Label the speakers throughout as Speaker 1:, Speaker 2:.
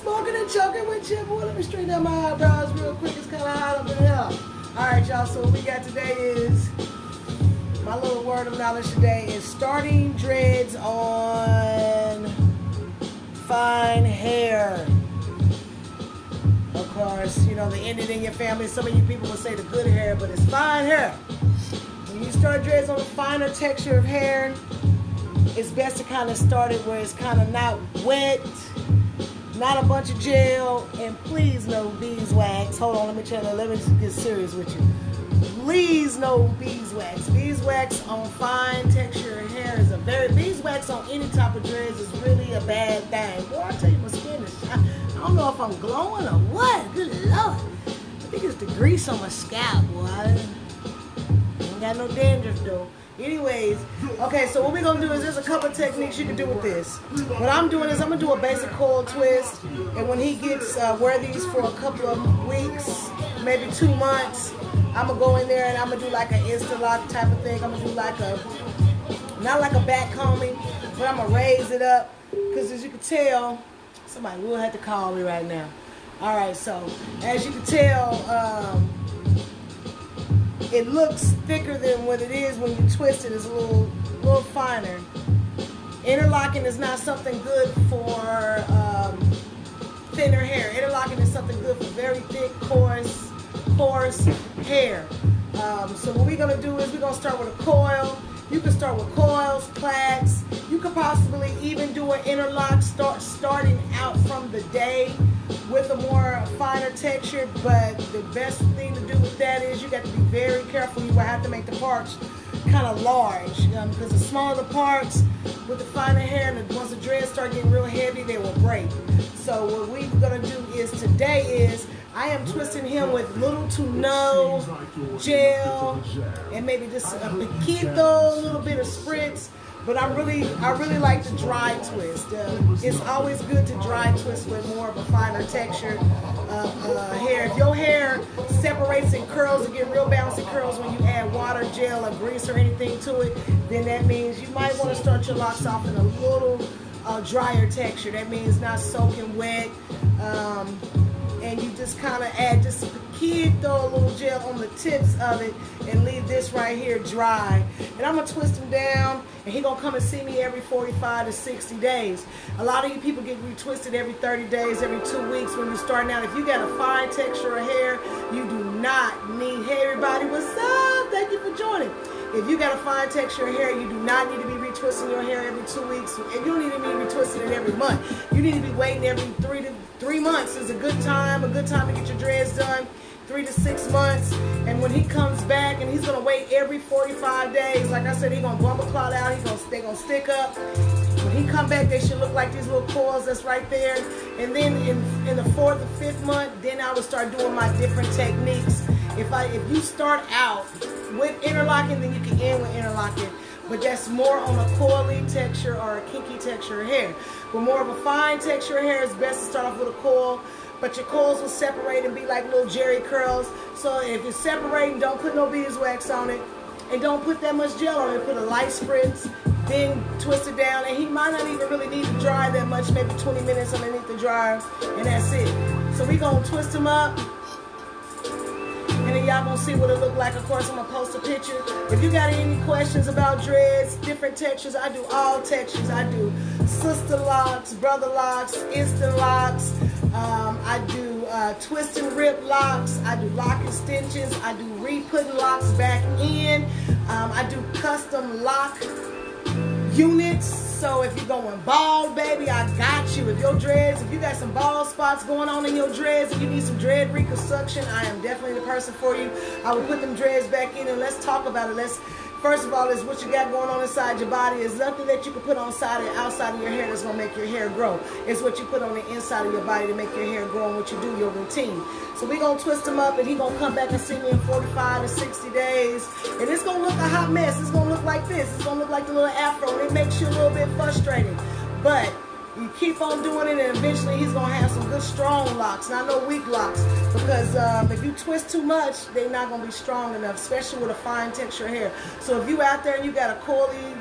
Speaker 1: smoking and choking with Chip. Boy, let me straighten out my eyebrows real quick. It's kind of hot up in here. All right, y'all. So what we got today is my little word of knowledge today is starting dreads on fine hair. Of course, you know, the ended in your family. Some of you people will say the good hair, but it's fine hair. When you start dreads on a finer texture of hair, it's best to kind of start it where it's kind of not wet, not a bunch of gel, and please no beeswax. Hold on, let me just get serious with you. Please no beeswax. Beeswax on fine texture of hair is beeswax on any type of dreads is really a bad thing. Boy, I tell you, my skin is shot. I don't know if I'm glowing or what. Good Lord. I think it's the grease on my scalp, boy. I ain't got no dandruff though. Anyways, okay, so what we're going to do is there's a couple of techniques you can do with this. What I'm doing is I'm going to do a basic coil twist, and when he gets wear these for a couple of weeks, maybe 2 months, I'm going to go in there and I'm going to do like an Insta-Lock type of thing. I'm going to do like not like a back combing, but I'm going to raise it up, because as you can tell, somebody will have to call me right now. All right, so as you can tell, it looks thicker than what it is when you twist it. It's a little finer. Interlocking is not something good for thinner hair. Interlocking is something good for very thick, coarse hair. So what we're going to do is we're going to start with a coil. You can start with coils, plaits. You could possibly even do an interlock starting out from the day with a more finer texture, but the best thing to do with that is you got to be very careful. You will have to make the parts kind of large, because the smaller the parts with the finer hair, and once the dreads start getting real heavy, they will break. So what we're going to do is today is I am twisting him with little to no gel and maybe just a poquito, a little bit of spritz. But I really like the dry twist. It's always good to dry twist with more of a finer texture hair. If your hair separates and curls and get real bouncy curls when you add water, gel, or grease or anything to it, then that means you might want to start your locks off in a little drier texture. That means not soaking wet. And you just kind of add just a poquito, a little gel on the tips of it, and leave this right here dry. And I'm going to twist him down, and he's going to come and see me every 45 to 60 days. A lot of you people get retwisted every 30 days, every 2 weeks when you're starting out. If you got a fine texture of hair, you do not need, hey everybody, what's up? Thank you for joining. If you got a fine texture of hair, you do not need to be retwisting your hair every 2 weeks. And you don't need to be retwisting it every month. You need to be waiting every 3 months is a good time to get your dreads done. 3 to 6 months. And when he comes back, and he's going to wait every 45 days, like I said, he's going to bumble clot out. They're going to stick up. When he come back, they should look like these little coils that's right there. And then in the 4th or 5th month, then I would start doing my different techniques. If you start out with interlocking, then you can end with interlocking. But that's more on a coily texture or a kinky texture of hair. But more of a fine texture of hair, it's best to start off with a coil. But your coils will separate and be like little jerry curls. So if you're separating, don't put no beeswax on it. And don't put that much gel on it. Put a light spritz, then twist it down. And he might not even really need to dry that much, maybe 20 minutes underneath the dryer. And that's it. So we're going to twist him up. And then y'all gonna see what it look like. Of course, I'm gonna post a picture. If you got any questions about dreads, different textures, I do all textures. I do sister locks, brother locks, instant locks. I do twist and rip locks. I do lock extensions. I do re-putting locks back in. I do custom lock units. So if you're going bald, baby, I got you. If you got some bald spots going on in your dreads and you need some dread reconstruction, I am definitely the person for you. I will put them dreads back in, and let's talk about it. First of all, is what you got going on inside your body. Is nothing that you can put on outside of your hair that's going to make your hair grow. It's what you put on the inside of your body to make your hair grow and what you do, your routine. So we're going to twist him up, and he's going to come back and see me in 45 to 60 days. And it's going to look a hot mess. It's going to look like this. It's going to look like the little afro, and it makes you a little bit frustrated. But you keep on doing it, and eventually he's going to have some good strong locks, not no weak locks. Because if you twist too much, they're not going to be strong enough, especially with a fine texture hair. So if you out there and you got a coily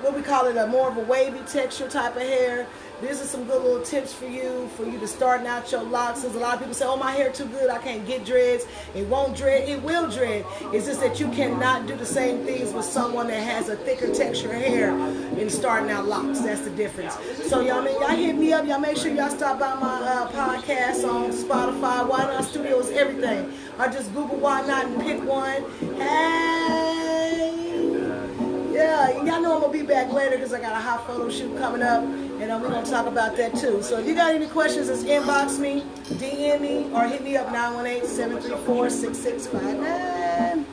Speaker 1: what we call it, a more of a wavy texture type of hair. These are some good little tips for you to starting out your locks. Because a lot of people say, oh, my hair too good, I can't get dreads. It won't dread, it will dread. It's just that you cannot do the same things with someone that has a thicker texture hair in starting out locks. That's the difference. So y'all hit me up. Y'all make sure y'all stop by my podcast on Spotify, Why Not Studios, everything. Or just Google Why Not and pick one. Hey! Yeah, y'all know I'm going to be back later because I got a hot photo shoot coming up, and we're going to talk about that too. So if you got any questions, just inbox me, DM me, or hit me up 918-734-6659.